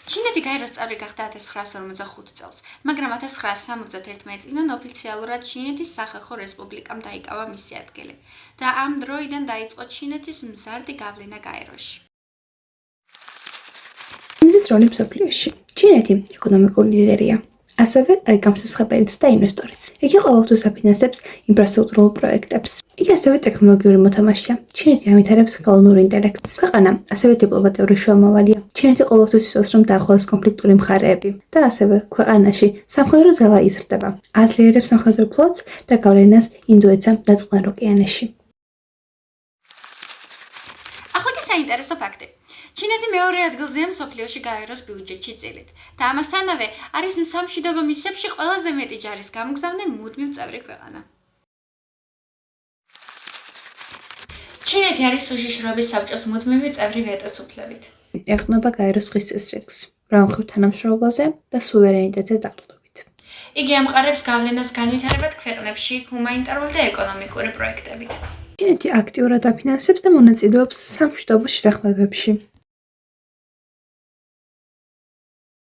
ჩინეთი გაეროს წევრი გახდა 1945 წელს, მაგრამ 1971 წლიდან ოფიციალურად ჩინეთის სახალხო რესპუბლიკამ დაიკავა მისი ადგილი და ამ დროიდან დაიწყო ჩინეთის მზარდი გავლენა გაეროში. ჩინეთის როლი მსოფლიოში. ჩინეთი ეკონომიკური ლიდერია. ასევე არის გამსახურებელიც და ინვესტორიც. იგი ყოველთვის აფინანსებს ინფრასტრუქტურულ პროექტებს. იგი ასევე ტექნოლოგიური მოთამაშეა. ჩინეთი ამითარებს გალონურ ინტელექტს. ქვეყანა ასევე დიპლომატიური შუამავალია. ჩინეთი ყოველთვის იცავს, რომ დაახლოოს კონფლიქტური მხარეები და ასევე ქვეყანაში სამხედრო ძალა იზრდება. აძლიერებს სამხედრო ფლოტს და გავლენას ინდოეთსა და წყნარ ოკეანეში. ახლა კი საინტერესო ფაქტი. ჩინეთი მეორე ადგილზეა მსოფლიოში გაეროს ბიუჯეტში წილით და ამასთანავე არის სამშვიდობო მისიებში ყველაზე მეტი ჯარის გამგზავნე მუდმივ წევრი ქვეყანა. ჩინეთი არის უშიშროების საბჭოს მუდმივი წევრი ვეტოს უფლებით. ერწყმება გაეროს ხის წესრიგს, მრავალმხრივ თანამშრომლობაზე და სუვერენიტეტზე დაყრდნობით. იგი ამყარებს გავლენას განვითარებად ქვეყნებში ჰუმანიტარული და ეკონომიკური პროექტებით. ჩინეთი აქტიურად აფინანსებს და მონაწილეობს სამშვიდობო შეთანხმებებში.